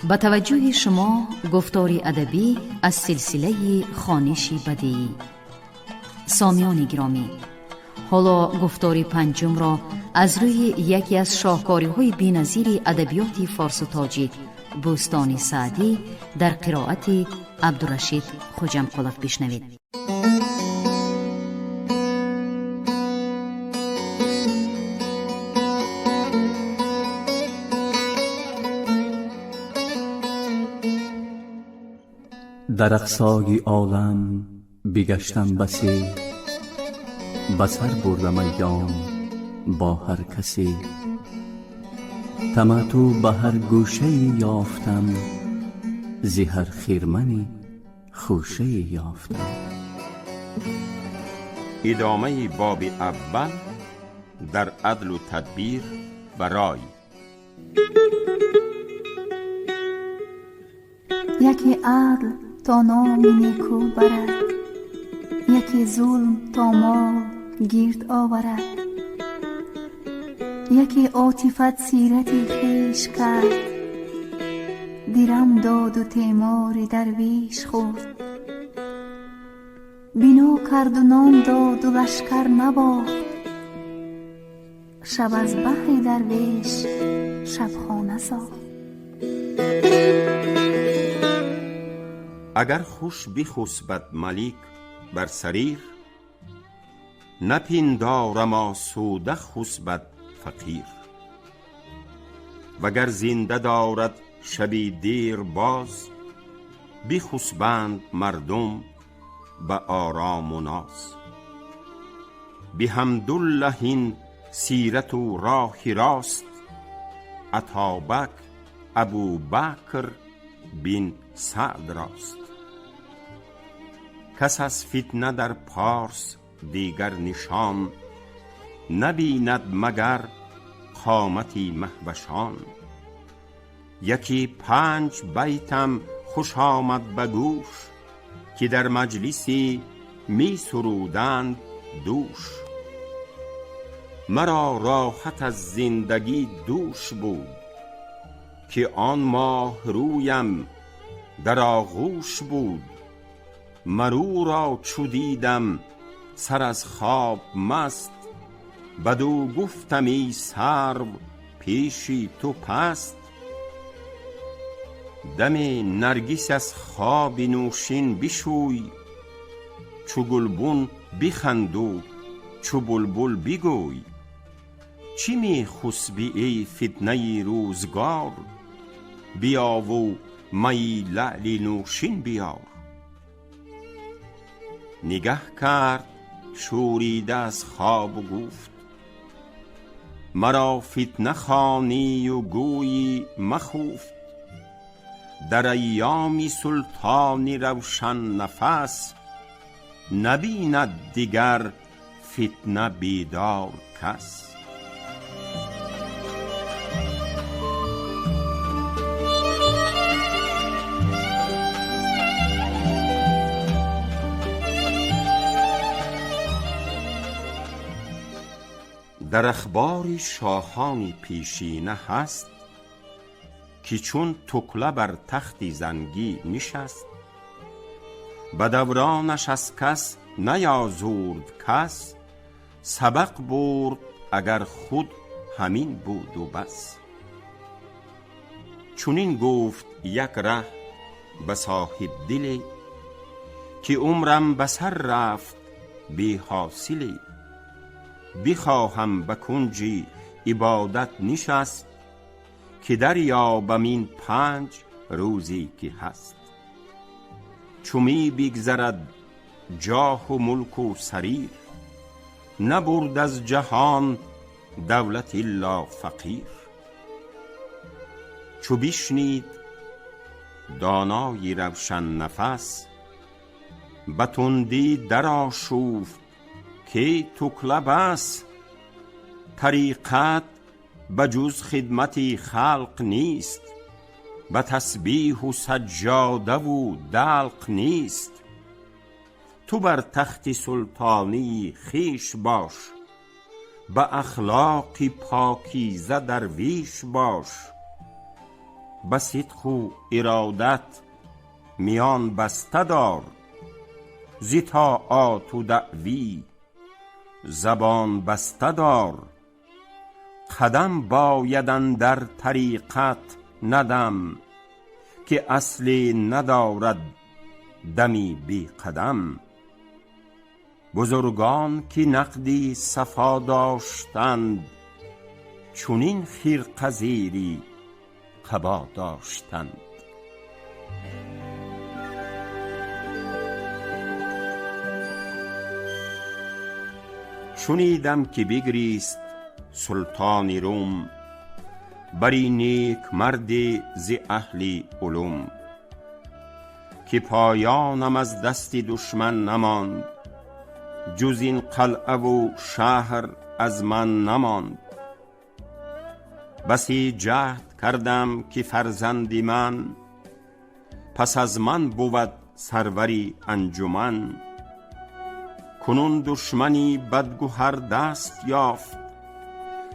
با توجه شما گفتاری ادبی از سلسله خوانشی بدیعی. سامیان گرامی، حالا گفتاری پنجم را از روی یکی از شاهکاری‌های بی‌نظیر ادبیات فارس و تاجیک، بوستان سعدی، در قرائت عبدالرشید خوجمقلف بشنوید. در اقصای عالم بگشتم بسی، بسر بردم ایام با هر کسی. طمع تو به هر گوشه یافتم، ز هر خرمنی خوشه یافتم. ادامه باب اول در عدل و تدبیر و رای. یکی عدل تا نام نیکو برد، یکی ظلم تا مال گرد آورد. یکی عاطفت سیرتی خویش کرد، درم داد و تیمار درویش خورد. بنا کرد و نام داد و لشکر نباخت، شب از بهر درویش شبخانه ساخت. اگر خوش بخسبد ملیک بر سریر، نپندارم آسوده خسبد فقیر. وگر زنده دارد شبی دیر باز، بخسبند مردم به آرام و ناز. بحمدالله این سیرت و راه راست، اتابک ابوبکر بن سعد راست. کس از فتنه در پارس دیگر نشان، نبیند مگر قامتی مهوشان. یکی 5 بیتم خوش آمد به گوش، که در مجلسی می سرودند دوش. مرا راحت از زندگی دوش بود، که آن ماه رویم در آغوش بود. مرو را چو دیدم سر از خواب مست، بدو گفتم ای سرو پیشی تو پست. دم نرگس از خواب نوشین بشوی، چو گلبن بخند و چو بلبل بگوی. چی می خسبی ای فتنه روزگار، بیا و می لعل نوشین بیار. نگه کرد شوریده از خواب و گفت، مرا فتنه خوانی و گویی مخوف. در ایام سلطان روشن نفس، نبیند دیگر فتنه بیدار کس. در اخبار شاهان پیشینه هست، که چون تکله بر تخت زنگی نشست. به دورانش از کس نیازرد کس، سبق برد اگر خود همین بود و بس. چونین گفت یک ره به صاحب دلی، که عمرم به سر رفت بی حاصلی. بخواهم به کنجی عبادت نشست، که دریابم این 5 روزی که هست. چو می بگذرد جاه و ملک و سریر، نبرد از جهان دولت الا فقیر. چو بشنید دانای روشن نفس، به تندی در آشوفت که تکله بس. طریقت بجز خدمت خلق نیست، به تسبیح و سجاده و دلق نیست. تو بر تخت سلطانی خیش باش، به اخلاق پاکیزه درویش باش. به صدق و ارادت میان بسته دار. ز طاعات و دعوی زبان بسته دار. قدم باید اندر طریقت ندم، که اصلی ندارد دمی بی قدم. بزرگان که نقدی صفا داشتند، چونین خرقه زیری قبا داشتند. شنیدم که بگریست سلطان روم، بری نیک مردی ز اهل علوم. که پایانم از دست دشمن نماند، جز این قلعه و شهر از من نماند. بسی جهد کردم که فرزندی من، پس از من بود سروری انجمن. کنون دشمنی بدگهر دست یافت،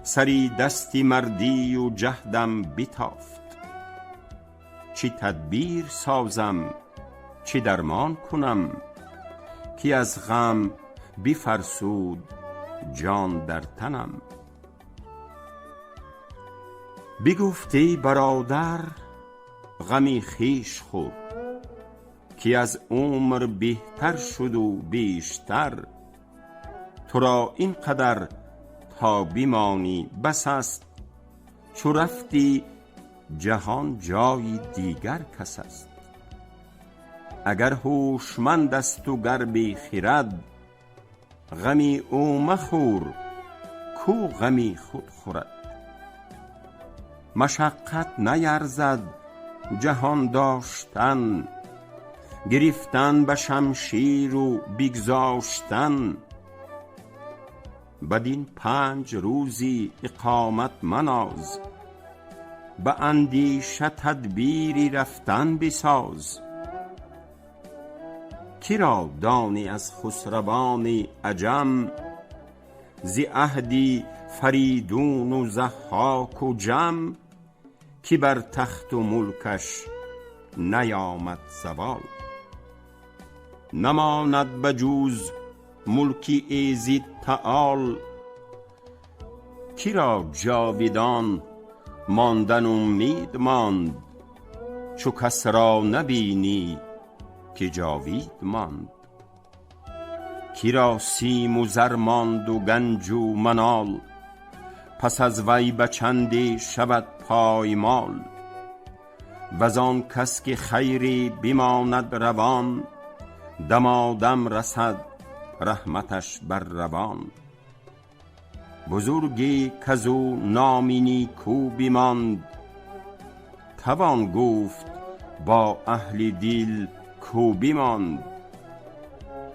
سری دستی مردی و جهدم بتافت. چه تدبیر سازم چه درمان کنم، که از غم بفرسود جان در تنم. بگفتی برادر غمی خویش خور، که از عمر بهتر شد و بیشتر. تو را این قدر تا بمانی بس است، چو رفتی جهان جای دیگر کس است. اگر هوشمند است و گر بی خرد، غمی او مخور کو غمی خود خورد. مشقت نیرزد جهان داشتن، گرفتن به شمشیر و بگذاشتن. بدین 5 روزی اقامت مناز، به اندیشه تدبیری رفتن بساز. کرا دانی از خسروان عجم، ز عهدی فریدون و ضحاک و جم. که بر تخت و ملکش نیامد زوال، نماند بجوز ملک ایزد تعال. کرا جاودان ماندن امید ماند، چو کس را نبینی که جاوید ماند. کرا سیم و زر ماند و گنج و منال، پس از وی به چندی شود پایمال. وزان کس که خیری بماند روان، دمادم رسد رحمتش بر روان. بزرگی کزو نامی نیکو بماند، توان گفت با اهل دل کو بماند.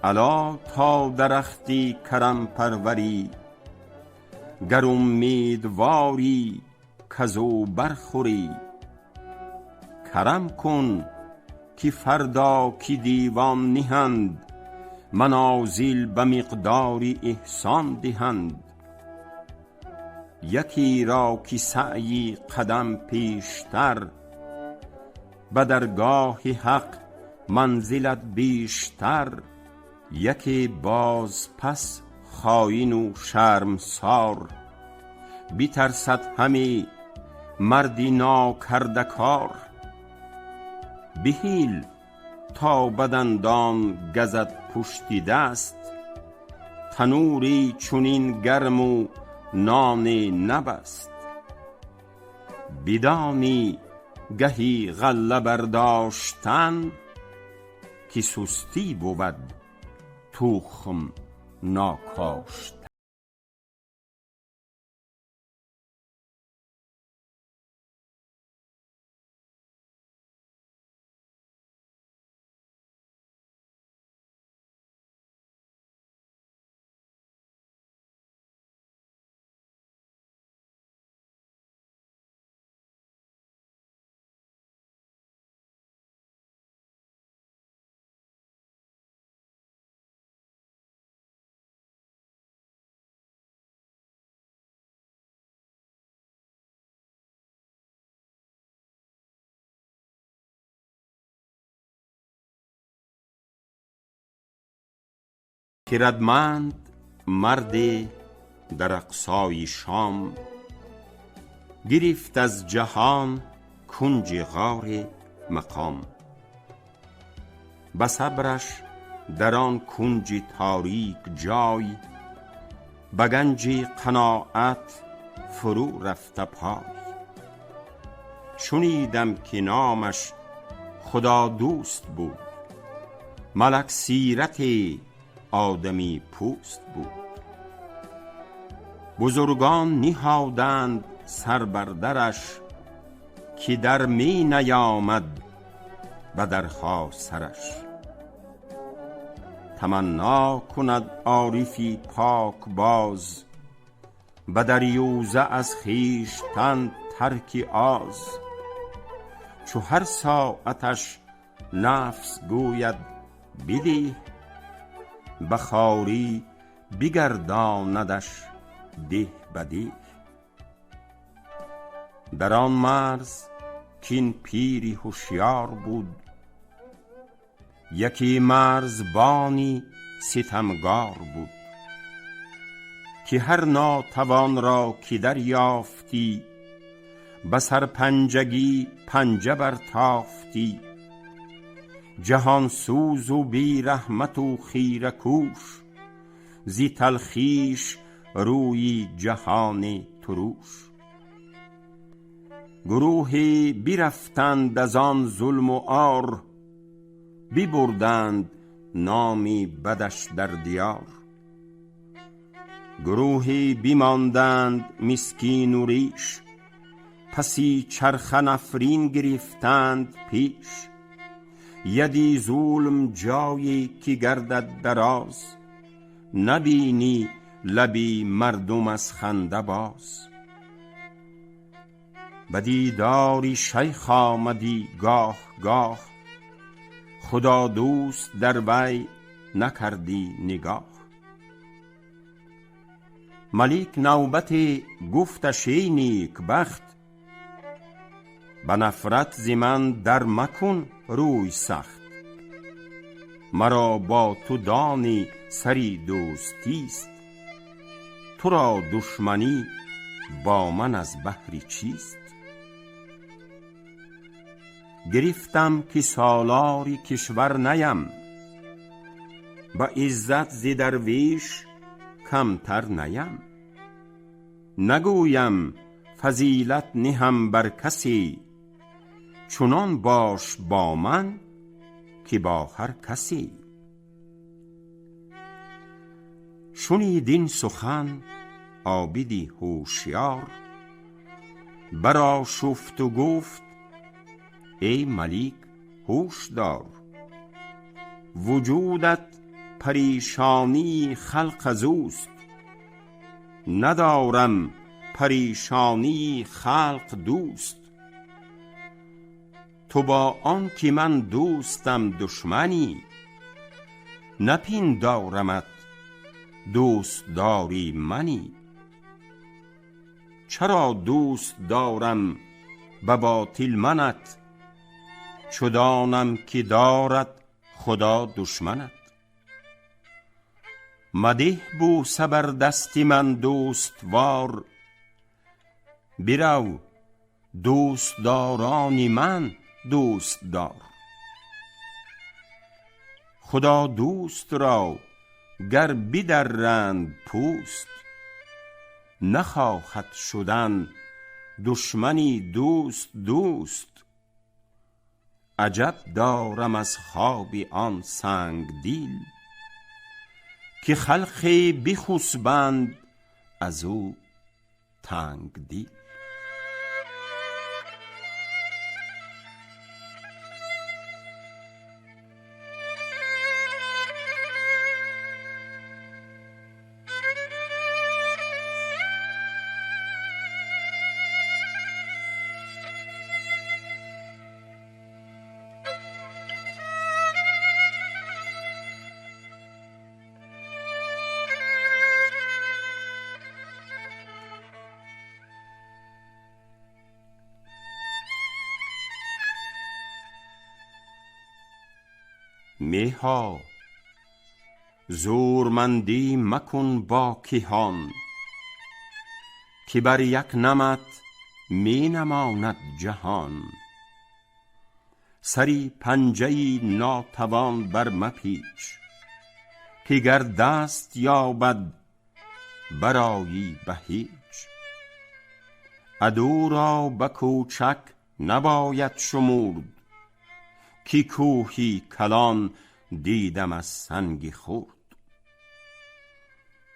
الا تا درختی کرم پروری، گر امیدواری کزو برخوری. کرم کن که فردا که دیوان نهند، منازل به مقدار احسان دهند. یکی را که سعی قدم پیشتر، به درگاه حق منزلت بیشتر. یکی باز پس خائن و شرمسار، بترسد همی مردی ناکرده کار. بهیل تا به دندان گزد پشت دست، تنوری چونین گرم و نان نبست. بدانی گهی غله برداشتن، که سستی بود تخم ناکاشت. خردمند مرد در اقصای شام، گرفت از جهان کنج غار مقام. به صبرش در آن کنج تاریک جای، به گنج قناعت فرو رفته پای. شنیدم که نامش خدا دوست بود، ملک سیرت آدمی پوست بود. بزرگان نهادند سر بر درش، که در می نیامد به درخواست سرش. تمنا کند عارفی پاک باز، به دریوزه از خویشتن ترک آز. چو هر ساعتش نفس گوید بده، به خواری بگرداندش ده به ده. در آن مرز کین پیری هوشیار بود، یکی مرزبانی ستمگار بود. که هر ناتوان را که دریافتی، به سرپنجگی پنجه برتافتی. جهان سوز و بی رحمت و خیره کوش، زی تلخیش روی جهان تروش. گروهی برفتند از آن ظلم و عار، ببردند نامی بدش در دیار. گروهی بماندند مسکین و ریش، پسی چرخ نفرین گرفتند پیش. یدی ظلم جایی که گردد دراز، نبینی لبی مردم از خنده باز. به دیدار شیخ آمدی گاه گاه، خدا دوست در وی نکردی نگاه. ملیک نوبت گفتش ای نیک بخت، به نفرت ز من در مکن روی سخت. مرا با تو دانی سری دوستیست، تو را دشمنی با من از بهر چیست. گرفتم که سالاری کشور نیم، به عزت ز درویش کمتر نیم. نگویم فضیلت نهم بر کسی، چنان باش با من که با هر کسی. شنید این سخن عابدی هوشیار، برآشفت و گفت ای ملیک هوش دار. وجودت پریشانی خلق از اوست، ندارم پریشانی خلق دوست. تو با آن که من دوستم دشمنی، نپندارمت دوست داری منی. چرا دوست دارم به باطل منت، چو دانم که دارد خدا دشمنت. مده بوسه بر دست من دوستوار، برو دوستداران من دوست دار. خدا دوست را گر بدرند پوست، نخواهد شدن دشمنی دوست دوست. عجب دارم از خواب آن سنگ دل، که خلقی بخسبند از او تنگ دل. میها زورمندی مکن با کیهان، که بر یک نمط می نماند جهان. سری پنجه ناتوان بر مپیچ، که گر دست یابد برآیی به هیچ. عدو را به کوچک نباید شمرد، که کوهی کلان دیدم از سنگ خرد.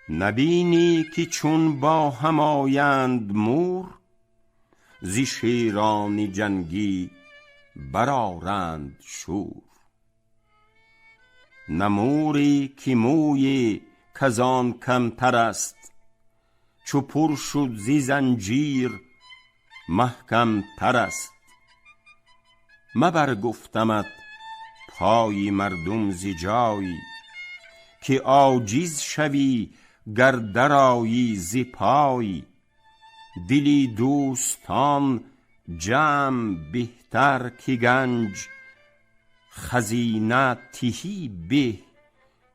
نبینی که چون با هم آیند مور، ز شیران جنگی برآرند شور. نه موری که موی کزان کمتر است، چو پر شد ز زنجیر محکم تر است. مبر گفتمت پای مردم ز جای، که عاجز شوی گر درآیی ز پای. دلی دوستان جمع بهتر که گنج، خزینه تهی به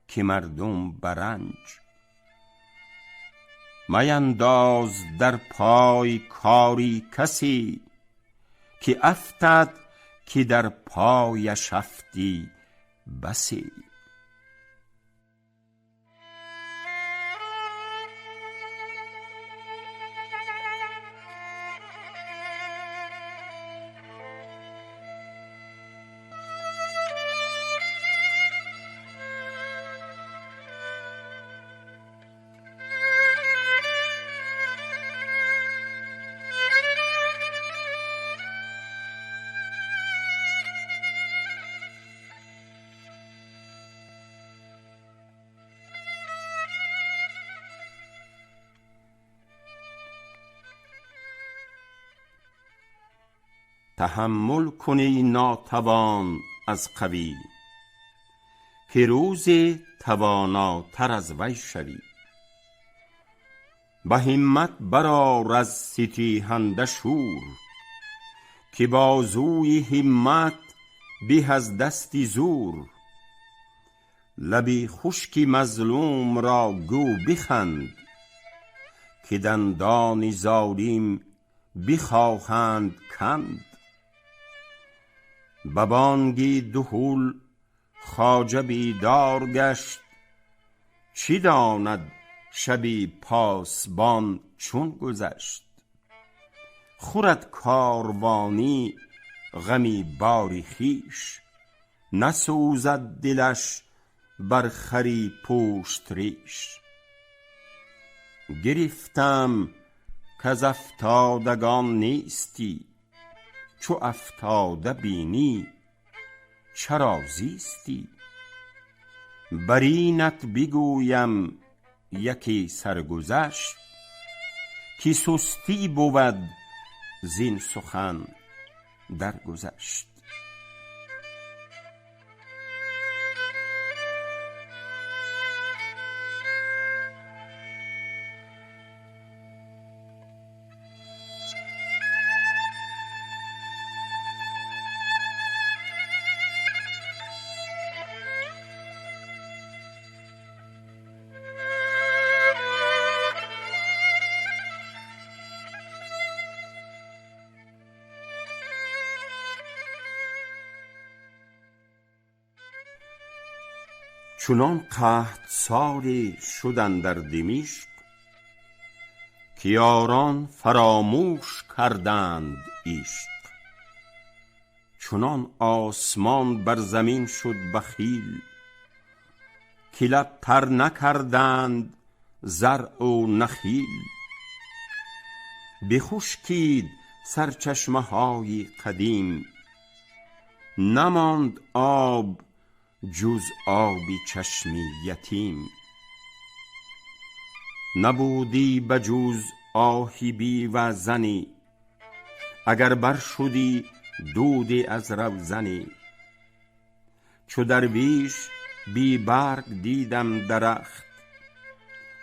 که مردم برنج. مینداز در پای کاری کسی، که افتد که در پایش افتی بسی. تحمل کنی ناتوان از قوی، که روز تواناتر از وی شوی. به همت برآر از ستیهنده شور، که بازوی همت به از دستی زور. لبی خشکی مظلوم را گو بخند، که دندان ظالم بخواهند کند. به بانگی دهل خواجه بیدار گشت، چه داند شبی پاسبان چون گذشت. خورد کاروانی غمی باری خویش، نسوزد دلش بر خری پشت ریش. گرفتم کز افتادگان نیستی، چو افتاده بینی چرا زیستی. بر اینت بگویم یکی سرگذشت، که سستی بود زین سخن درگذشت. چنان قحطساری شد اندر دمشق، که یاران فراموش کردند عشق. چنان آسمان بر زمین شد بخیل، که لب تر نکردند زرع و نخیل. بخشکید سرچشمه های قدیم، نماند آب جز آبی چشمی یتیم. نبودی بجز آهی بی و زنی، اگر بر شدی دودی از روزنی. چو درویش بی برگ دیدم درخت،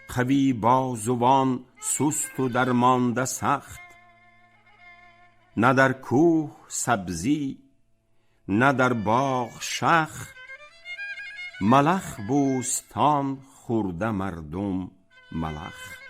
قوی بازوان سست و درمانده سخت. نه در کوه سبزی نه در باغ شخ، ملخ بوستان خورده مردم ملخ.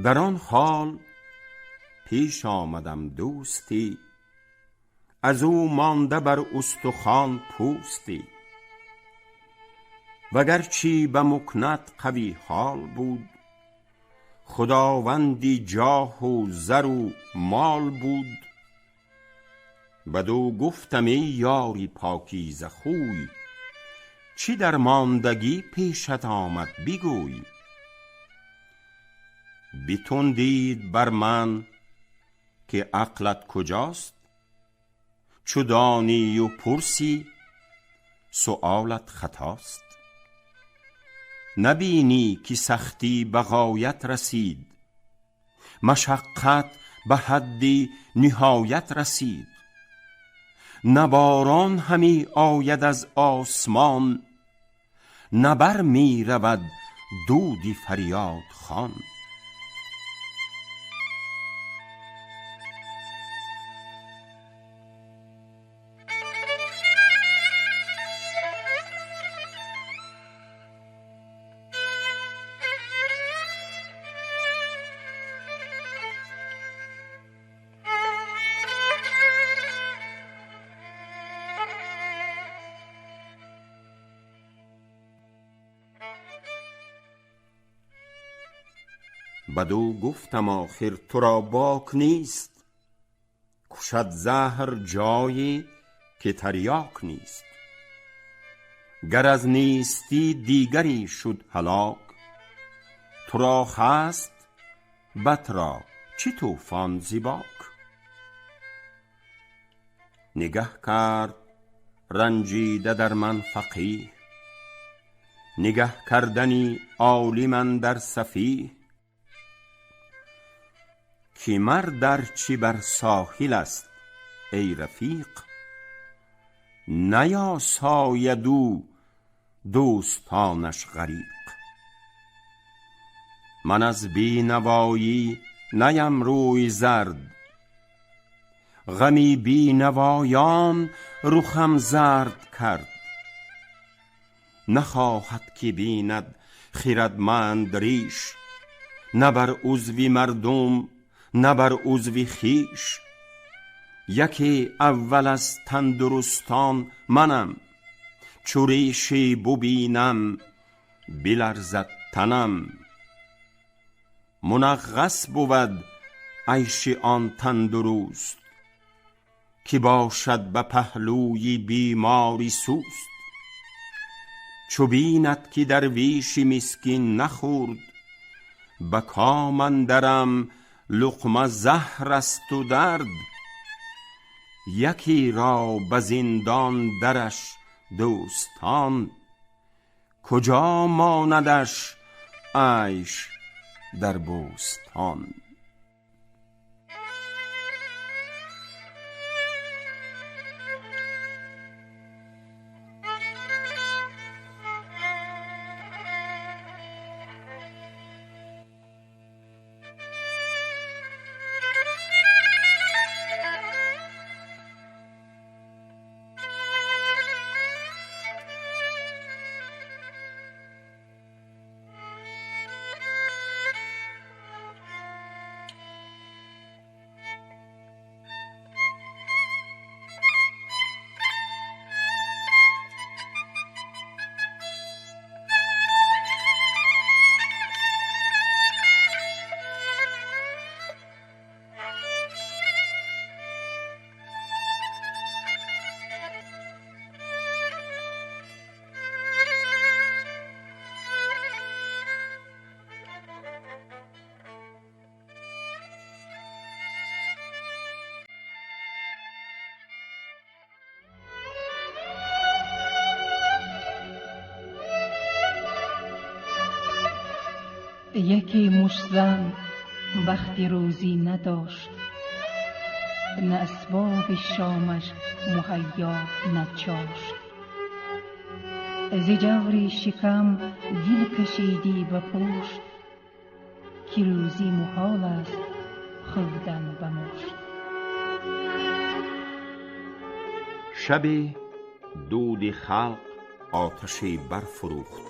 در آن حال پیش آمدم دوستی، از او مانده بر استخوان پوستی. وگرچه به مکنت قوی حال بود، خداوندی جاه و زر و مال بود. بدو گفتم ای یاری پاکیزه خوی، چی در ماندگی پیشت آمد بگوی. بیتندید بر من که عقلت کجاست، چو دانی و پرسی سؤالت خطاست. نبینی که سختی به غایت رسید، مشقت به حد نهایت رسید. نه باران همی آید از آسمان، نه بر می رود دودی فریاد خوان. بدو گفتم آخر تو را باک نیست، کشد زهر جایی که تریاک نیست. گر از نیستی دیگری شد هلاک، تو را هست بط را چی طوفان زیباک. نگه کرد رنجیده در من فقیه، نگه کردنی عالم در سفیه. که مرد چی بر ساحل است ای رفیق، نیاساید او دوستانش غریق. من از بینوایی نیم روی زرد، غمی بینوایان رخم زرد کرد. نخواهد که بیند خردمند ریش، نه بر عضو مردم نه بر عضو خویش. یکی اول از تندرستان منم، چو ریشی ببینم بلرزد تنم. منغص بود عیش آن تندرست، که باشد به پهلوی بیماری سوست. چو بیند که درویشی مسکین نخورد، به کام اندرم لقمه زهر است و درد. یکی را به زندان درش دوستان، کجا ماندش عیش در بوستان. یکی مشزن وقتی روزی نداشت، نه اسباب شامش مهیا نچاشت. ز جوری شکم گل کشیدی به پشت، که روزی محال است خوردن به مشت. شب دود خلق آتشی برفروخت،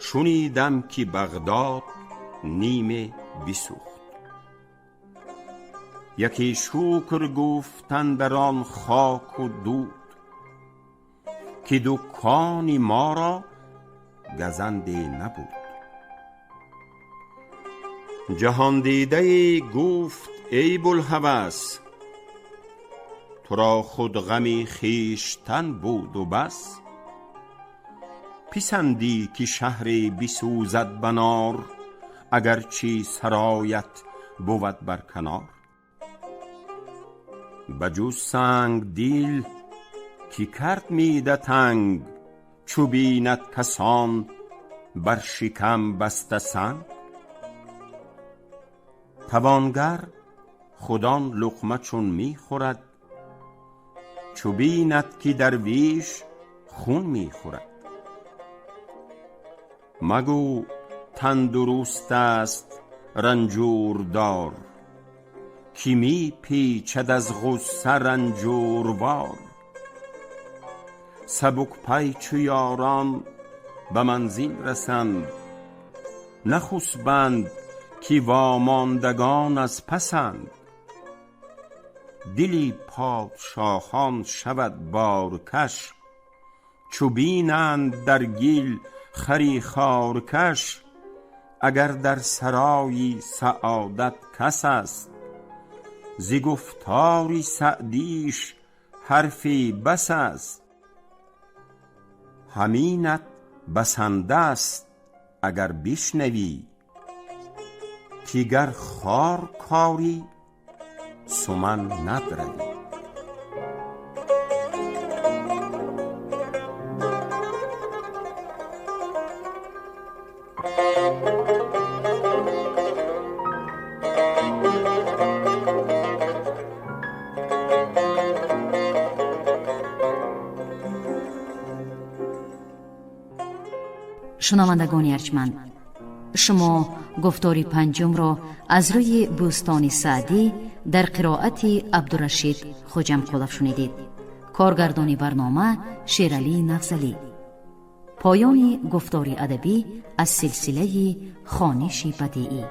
شنیدم که بغداد نیمه بسوخت. یکی شکر گفتن در آن خاک و دود، که دکان ما را گزنده نبود. جهان دیده گفت ای بوالهوس، تو را خود غمی خویشتن بود و بس. پسندی که شهری بسوزد به نار، اگرچه سرایت بود بر کنار. بجز سنگ دیل که کرد میده تنگ، چو بیند کسان بر شکم بسته سنگ. توانگر خودان لقمه چون می خورد، چو بیند که درویش خون می خورد. مگو تندرست است رنجور دار، که می پیچد از غصه رنجوروار. سبک پی چو یاران به منزل رسند، نخسبند که واماندگان از پسند. دلی پادشاهان شود بارکش، چو بینند در گل خری خارکش. اگر در سرای سعادت کس است، ز گفتار سعدیش حرفی بس است. همینت بسنده است اگر بشنوی، که گر خار کاری سمن ندروی. شنوندگان ارجمند، شما گفتار پنجم را از روی بوستان سعدی در قرائت عبدالرشید خوجمقلوف شنیدید. کارگردان برنامه شیرعلی نفضلی. پایان گفتار ادبی از سلسله خوانش بدیعی.